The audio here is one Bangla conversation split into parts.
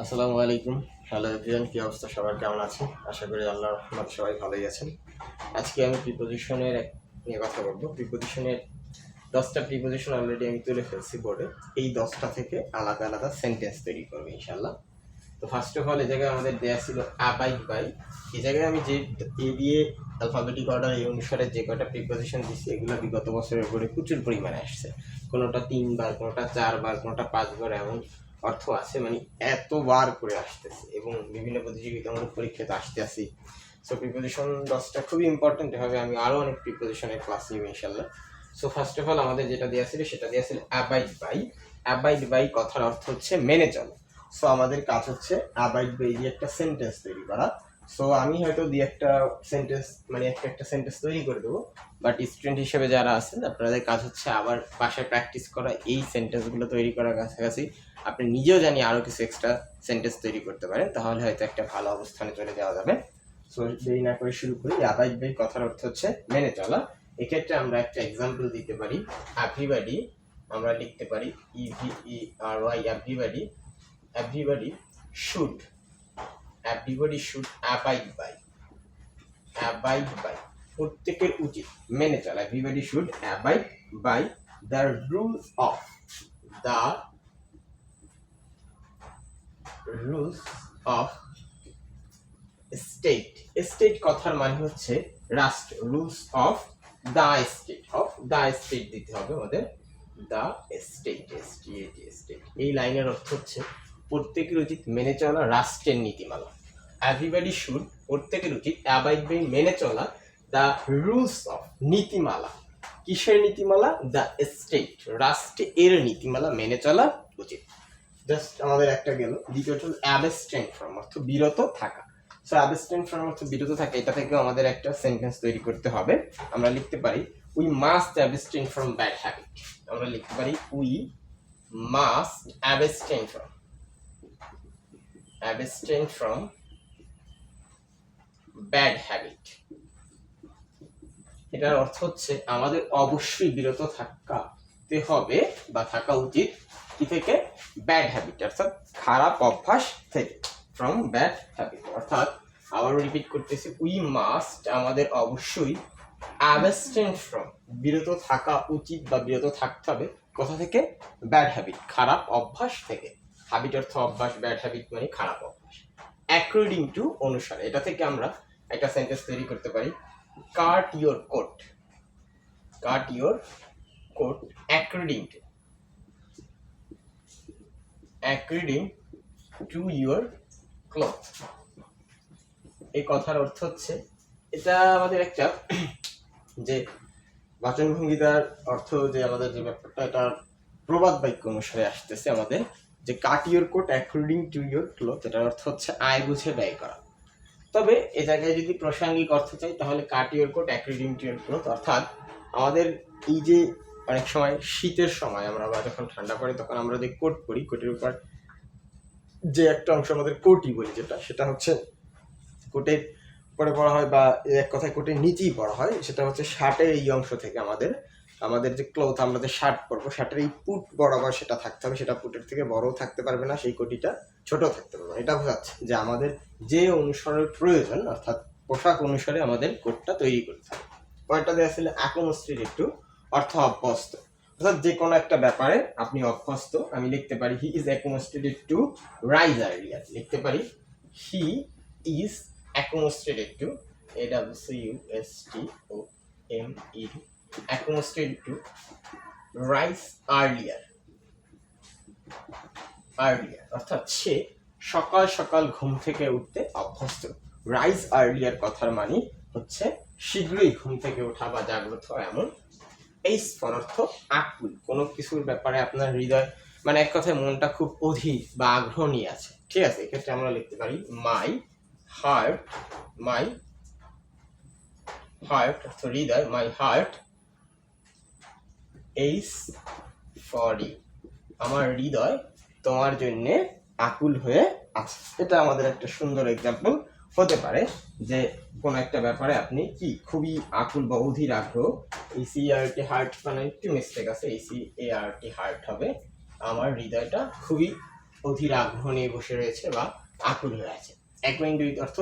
আসসালামু আলাইকুম। হ্যালো এভরিওয়ান, কি অবস্থা সবার, কেমন আছেন? আশা করি আল্লাহর রহমতে সবাই ভালোই আছেন। আজকে আমি প্রিপোজিশনের নিয়ে কথা বলবো। প্রিপোজিশনের 10টা প্রিপোজিশন অলরেডি আমি তুলে ফেলছি বোর্ডে। এই 10টা থেকে আলাদা আলাদা সেন্টেন্স তৈরি করবো ইনশাল্লাহ। তো ফার্স্ট অফ অল এই জায়গায় আমাদের দেয়া ছিল অ্যাবাইড বাই। এই জায়গায় আমি যে এ দিয়ে অ্যালফাবেটিক অর্ডার এই অনুসারে যে কটা প্রিপোজিশন দিচ্ছি এগুলো বিগত বছরের উপরে প্রচুর পরিমাণে আসছে। কোনোটা 3 বার, কোনোটা 4 বার, কোনোটা 5 বার, এমন অর্থ আছে, মানে এতবার করে আসতেছে এবং বিভিন্ন প্রতিযোগিতামূলক পরীক্ষাতে আসতে আসি। সো প্রিপোজিশন 10টা খুবই ইম্পর্টেন্ট হবে। আমি আরও অনেক প্রিপোজিশনের ক্লাস নিব ইনশাল্লাহ। সো ফার্স্ট অফ অল আমাদের যেটা দেওয়া ছিল সেটা দেওয়া ছিল অ্যাবাইড বাই। অ্যাবাইড বাই কথার অর্থ হচ্ছে মেনে চলো। সো আমাদের কাজ হচ্ছে অ্যাবাইড বাই দিয়ে একটা সেন্টেন্স তৈরি করা। সো আমি হয়তো দিয়ে একটা সেন্টেন্স, মানে একটা সেন্টেন্স তৈরি করে দেবো, বাট স্টুডেন্ট হিসেবে যারা আছেন আপনাদের কাজ হচ্ছে আবার বাসায় প্র্যাকটিস করা, এই সেন্টেন্সগুলো তৈরি করার কাছাকাছি আপনি নিজেও জানি আরও কিছু এক্সট্রা সেন্টেন্স তৈরি করতে পারেন, তাহলে হয়তো একটা ভালো অবস্থানে চলে যাওয়া যাবে। সো দেরি না করে শুরু করি। অ্যাবাইড বাই কথার অর্থ হচ্ছে মেনে চলা। এক্ষেত্রে আমরা একটা এক্সাম্পল দিতে পারি। এভরিবডি আমরা লিখতে পারি EVERY, everybody. Everybody should, everybody should abide by. অ্যাবাইড বাই প্রত্যেকের উচিত মেনে চলা। Everybody should abide by the rules of, the rules of state. State কথার মানে হচ্ছে রাষ্ট্র। Rules of the state, of the state দিতে হবে আমাদের। দ্য স্টেট, স্টেট, এই লাইনের অর্থ হচ্ছে প্রত্যেকের উচিত মেনে চলা রাষ্ট্রের নীতিমালা। এভরিবডি শুড প্রত্যেকের উচিত অ্যাবাইড বাই মেনে চলা দ্য রুলস অফ নীতিমালা। কিসের নীতিমালা? দ্য স্টেট, রাষ্ট্রের নীতিমালা মেনে চলা উচিত। জাস্ট আমাদের একটা গেল। দ্বিতীয়টা হল অ্যাবস্টেন ফ্রম, অর্থ বিরত থাকা। সো অ্যাবস্টেন ফ্রম অর্থ বিরত থাকা, এটা থেকেও আমাদের একটা সেন্টেন্স তৈরি করতে হবে। আমরা লিখতে পারি we must abstain from bad habit. আমরা লিখতে পারি we must abstain from bad habit. এটার অর্থ হচ্ছে আমাদের অবশ্যই বিরত থাকতে হবে বা থাকা উচিত কি থেকে? ব্যাড হ্যাবিট, অর্থাৎ খারাপ অভ্যাস থেকে। ফ্রম ব্যাড হ্যাবিট অর্থাৎ, আবারও রিপিট করতেছি, উই মাস্ট আমাদের অবশ্যই, অ্যাবস্টেন ফ্রম বিরত থাকা উচিত বা বিরত থাকতে হবে কোথা থেকে? ব্যাড হ্যাবিট খারাপ অভ্যাস থেকে। হ্যাবিট অর্থ অভ্যাস, ব্যাড হ্যাবিট মানে খারাপ অভ্যাস। অ্যাকর্ডিং টু অনুসারে, এটা থেকে আমরা একটা সেন্টেন্স তৈরি করতে পারি। Cut your coat, cut your coat according to your cloth. এই কথার অর্থ হচ্ছে, এটা আমাদের একটা যে বাচনভঙ্গিতার অর্থ, যে আমাদের যে ব্যাপারটা, এটা প্রবাদ বাক্য অনুসারে আসতেছে আমাদের, যে cut your coat according to your cloth, এটার অর্থ হচ্ছে আয় বুঝে ব্যয় করা। তবে এ জায়গায় যদি প্রাসঙ্গিক অর্থ চাই তাহলে cut your coat according to your cloth, অর্থাৎ আমাদের এই যে অনেক সময় শীতের সময় আমরা বা যখন ঠান্ডা পড়ে তখন আমরা যে কোট পরি, কোটের উপর যে একটা অংশ আমাদের কোটই বলি, যেটা সেটা হচ্ছে কোটের পরে পড়া হয়, বা এক কথায় কোটের নিচেই পড়া হয়। সেটা হচ্ছে শার্টের এই অংশ থেকে আমাদের যে ক্লথ, আমরা যে শার্ট পরবো, শার্টের এই পুট বরাবর সেটা থাকতে হবে। সেটা পুটের থেকে বড়ও থাকতে পারবে না, সেই কোটিটা ছোট থাকতে পারবে না। এটা বোঝাচ্ছে যে আমাদের যে অনুসরণের প্রয়োজন, অর্থাৎ পোশাক অনুসারে আমাদের কোটটা তৈরি করতে হবে। পয়েন্টটা দেওয়া ছিল অ্যাকোমোস্টেটেড টু, অর্থ অভ্যস্ত, অর্থাৎ যে কোনো একটা ব্যাপারে আপনি অভ্যস্ত। আমি লিখতে পারি হি ইজ অ্যাকোমোস্টেটেড টু রাইজ আর্লিয়ার। লিখতে পারি he is accommodated to, AWCUSTOMED, accommodated to rise earlier, অর্থাৎ সে সকাল সকাল ঘুম থেকে উঠতে অভ্যস্ত। রাইজ আর্লিয়ার কথার মানে হচ্ছে শীঘ্রই ঘুম থেকে ওঠা বা জাগ্রত হওয়া। এমন এই অর্থ আকুল, কোনো কিছুর ব্যাপারে আপনার হৃদয়, মানে এক কথায় মনটা খুব অধীর বা আগ্রহ নিয়ে আছে। ঠিক আছে, এক্ষেত্রে আমরা লিখতে পারি মাই হার্ট, মাই হার্ট অর্থ হৃদয়, my heart aches for you, আমার হৃদয় তোমার জন্য আকুল হয়ে আছে। এটা আমাদের একটা সুন্দর এক্সাম্পল হতে পারে যে কোনো একটা ব্যাপারে আপনি কি খুবই আকুল বা অধীর আগ্রহ। ECART হার্ট মানে একটু মিস্টেক আছে, ECART হার্ট হবে, আমার হৃদয়টা খুবই অধীর আগ্রহ নিয়ে বসে রয়েছে বা আকুল হয়ে আছে। অ্যাকোয়েন্ট উইথ অর্থ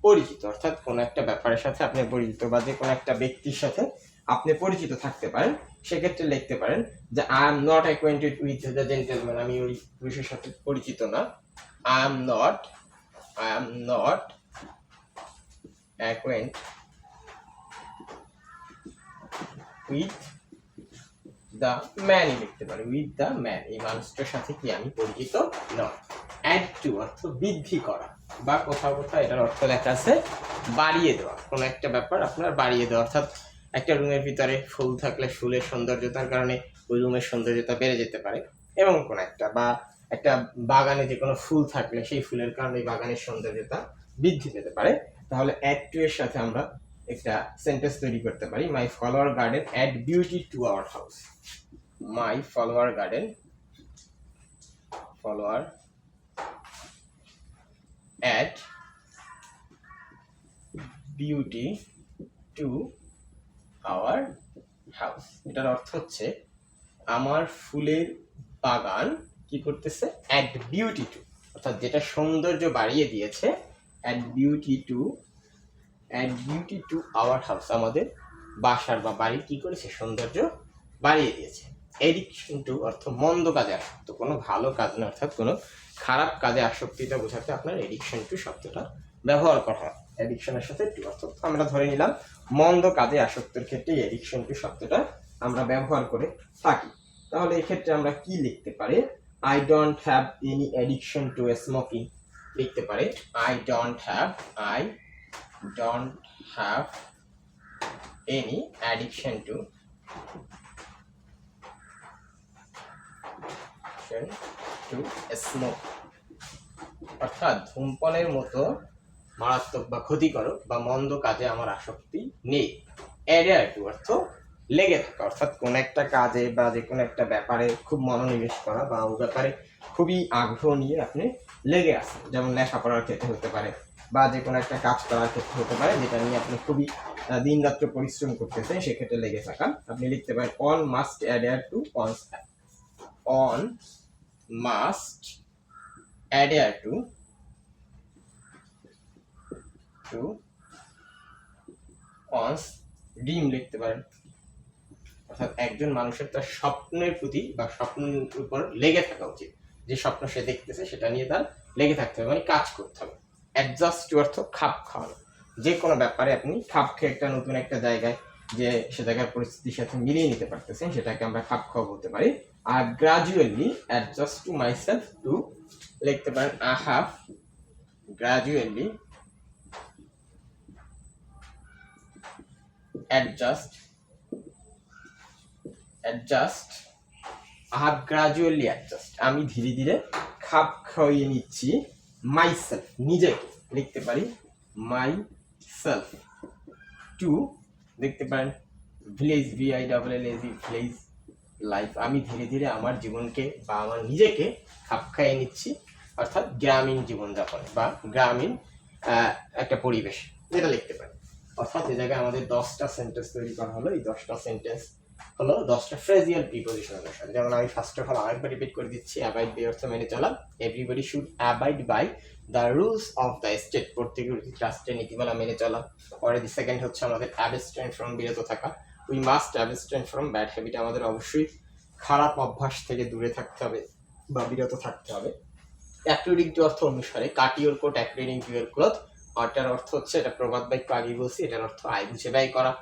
পরিচিত, অর্থাৎ কোনো একটা ব্যাপারের সাথে আপনি পরিচিত বা যে কোনো একটা ব্যক্তির সাথে আপনি পরিচিত থাকতে পারেন। সেক্ষেত্রে লিখতে পারেন যে I am not acquainted with the gentleman, আমি ওই পুরুষের সাথে পরিচিত না। I am not acquaint with the man, লিখতে পারি উইথ দ্য ম্যান, এই মানুষটার সাথে কি আমি পরিচিত নয়। অ্যাড টু অর্থ বৃদ্ধি করা, বা কোথাও কোথাও এটার অর্থ লেখা আছে বাড়িয়ে দেওয়া, কোনো একটা ব্যাপার আপনার বাড়িয়ে দেওয়া, অর্থাৎ একটা রুমের ভিতরে ফুল থাকলে ফুলের সৌন্দর্যতার কারণে ওই রুমের সৌন্দর্যতা বেড়ে যেতে পারে, এবং কোনো একটা বা একটা বাগানে যে কোনো ফুল থাকলে সেই ফুলের কারণে বাগানের সৌন্দর্যতা বৃদ্ধি পেতে পারে। তাহলে অ্যাড টু এর সাথে আমরা একটা সেন্টেন্স তৈরি করতে পারি, my flower garden add beauty to our house. My flower garden add beauty to our house. এটার অর্থ হচ্ছে আমার ফুলের বাগান কি করতেছে, অ্যাড বিউটি টু, অর্থাৎ যেটা সৌন্দর্য বাড়িয়ে দিয়েছে, add beauty to our house, আমাদের বাসার বা বাড়ির কি করেছে, সৌন্দর্য বাড়িয়ে দিয়েছে। এডিকশন টু অর্থ মন্দ কাজে আসক্ত, কোনো ভালো কাজ না, অর্থাৎ কোনো খারাপ কাজে আসক্তিটা বোঝাতে আপনার এডিকশন টু শব্দটা ব্যবহার করা হয়। এডিকশনের সাথে টু, অর্থাৎ আমরা ধরে নিলাম মন্দ কাজে আসক্তের ক্ষেত্রে এডিকশন টু শব্দটা আমরা ব্যবহার করে থাকি। তাহলে এই ক্ষেত্রে আমরা কি লিখতে পারি, I don't have any addiction two smoking, লিখতে পারি I don't have any addiction to smoke, অর্থাৎ ধূমপানের মতো মারাত্মক বা ক্ষতিকারক বা মন্দ কাজে আমার আসক্তি নেই। অ্যাডিয়ার টু অর্থ লেগে থাকা, অর্থাৎ কোন একটা কাজে বা যে কোনো একটা ব্যাপারে খুব মনোনিবেশ করা বা ও ব্যাপারে খুবই আগ্রহ নিয়ে আপনি লেগে আছেন, যেমন লেখাপড়ার ক্ষেত্রে হতে পারে বা যে কোনো একটা কাজ করার ক্ষেত্রে হতে পারে, যেটা নিয়ে আপনি খুবই দিন রাত্র পরিশ্রম করতেছেন, সেক্ষেত্রে লেগে থাকা। আপনি লিখতে পারেন one must adhere to one must adhere to one's dream, লিখতে পারেন অর্থাৎ একজন মানুষের তার স্বপ্নের প্রতি বা স্বপ্নের উপর লেগে থাকা উচিত, যে স্বপ্ন সে দেখতেছে সেটা নিয়ে তার লেগে থাকতে হবে, মানে কাজ করতে হবে। অ্যাডজাস্ট অর্থ খাপ খাওয়ানো, যে কোনো ব্যাপারে আপনি খাপ খেয়ে একটা নতুন একটা জায়গায় যে সে জায়গার পরিস্থিতির সাথে মিলিয়ে নিতে পারতেছেন, সেটাকে আমরা খাপ খাওয়া বলতে পারি। আর gradually adjust to myself to, লিখতে পারেন আই হ্যাভ গ্রাজুয়ালি অ্যাডজাস্ট আমি ধীরে ধীরে খাপ খাইয়ে নিচ্ছি মাইসেলফ নিজেকে, লিখতে পারি মাই সেলফ টু, দেখতে পারেন ভিলেজ ভিলেজ লাইফ, আমি ধীরে ধীরে আমার জীবনকে বা আমার নিজেকে খাপ খাইয়ে নিচ্ছি, অর্থাৎ গ্রামীণ জীবনযাপন বা গ্রামীণ একটা পরিবেশ, যেটা লিখতে পারি। অর্থাৎ এই জায়গায় আমাদের 10টা সেন্টেন্স তৈরি করা হলো। এই 10টা সেন্টেন্স হলো 10টা ফ্রেজিয়াল প্রিপোজিশন অনুসারে। যেমন আমি ফার্স্ট অফ অল আরেকবার রিপিট করে দিচ্ছি, অ্যাবাইড বাই অর্থ মেনে চলা, everybody should abide by the rules of the state, প্রত্যেক রাষ্ট্রের নীতিমালা মেনে চলা। পরে দি সেকেন্ড হচ্ছে আমাদের অ্যাবস্টেইন ফ্রম, বিরত থাকা, we must abstain from bad habit, আমাদের অবশ্যই খারাপ অভ্যাস থেকে দূরে থাকতে হবে বা বিরত থাকতে হবে। অ্যাকর্ডিং টু অর্থ অনুসারে, cut your coat according to your cloth, এটার অর্থ হচ্ছে, এটা প্রবাদ বাক্য আগে বলছি, এটার অর্থ আয় বুঝে ব্যয় করা।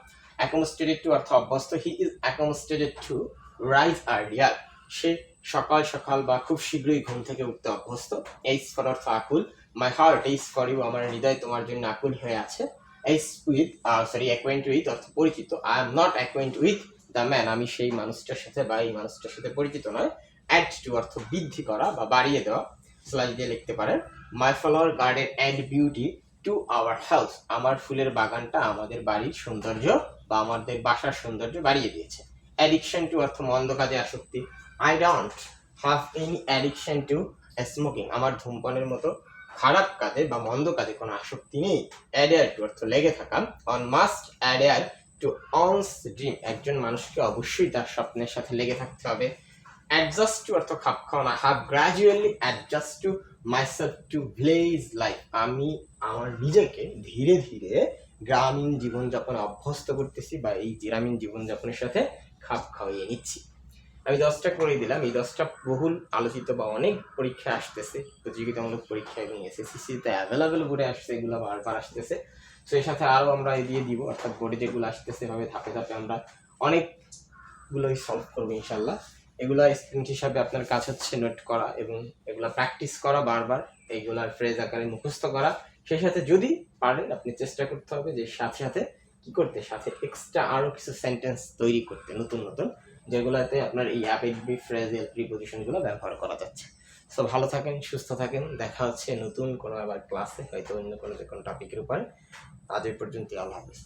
অ্যাকমস্টেটেড টু অর্থ অভ্যস্ত, হি ইজ অ্যাকমস্টেটেড টু রাইজ আর্লিয়ার, সে সকাল সকাল বা খুব শীঘ্রই ঘুম থেকে উঠতে অভ্যস্ত। এইচ ফর অর্থ আকুল, my heart ache for you, আমার হৃদয় তোমার জন্য আকুল হয়ে আছে। এইচ উইথ অ্যাকোয়েন্ট উইথ অর্থ পরিচিত, I am not acquaint with the man, আমি সেই মানুষটার সাথে বা এই মানুষটার সাথে পরিচিত নয়। অ্যাড টু অর্থ বৃদ্ধি করা বা বাড়িয়ে দেওয়া, স্ল্যাশ দিয়ে লিখতে পারেন my flower garden add beauty to our house, আমার ফুলের বাগানটা আমাদের বাড়ির সৌন্দর্য বা আমাদের বাসার সৌন্দর্য বাড়িয়ে দিয়েছে। অ্যাডিকশন টু অর্থ মন্দ কাজে আসক্তি, I don't have any addiction two smoking, আমার ধূমপানের মতো খারাপ কাজে বা মন্দ কাজে কোনো আসক্তি নেই। অ্যাডিয়ার টু অর্থ লেগে থাকা, one must adhere to one's dream, একজন মানুষকে অবশ্যই তার স্বপ্নের সাথে লেগে থাকতে হবে। অ্যাডজাস্ট টু অর্থ খাপ খাওয়া না, have gradually adjust to myself to village life, আমি আমার নিজেকে ধীরে ধীরে গ্রামীণ জীবনযাপনে অভ্যস্ত করতেছি বা এই গ্রামীণ জীবনযাপনের সাথে খাপ খাওয়িয়ে নিচ্ছি। আমি 10টা করে দিলাম। এই 10টা বহুল আলোচিত বা অনেক পরীক্ষা আসতেছে, প্রতিযোগিতামূলক পরীক্ষা এবং এসএসসিতে অ্যাভেলেবেল বোর্ডে আসছে, এগুলো বারবার আসতেছে। তো এর সাথে আরও আমরা দিয়ে দিব, অর্থাৎ বোর্ডে যেগুলো আসতেছে এভাবে ধাপে ধাপে আমরা অনেকগুলোই সলভ করবো ইনশাল্লাহ। এগুলা স্ক্রিন হিসাবে আপনার কাজ হচ্ছে নোট করা এবং এগুলা প্র্যাকটিস করা বারবার, এইগুলার ফ্রেজ আকারে মুখস্থ করা। সেই সাথে যদি পারেন আপনি চেষ্টা করতে হবে যে সাথে সাথে কি করতে, সাথে এক্সট্রা আরও কিছু সেন্টেন্স তৈরি করতে, নতুন নতুন, যেগুলোতে আপনার এই অ্যাপেডবি ফ্রেজেল প্রিপোজিশনগুলো ব্যবহার করা যাচ্ছে। সো ভালো থাকেন, সুস্থ থাকেন, দেখা হচ্ছে নতুন কোনো আবার ক্লাসে, হয়তো অন্য কোনো যে কোনো টপিকের উপরে। আজ এই পর্যন্ত, আল্লাহ হাফিজ।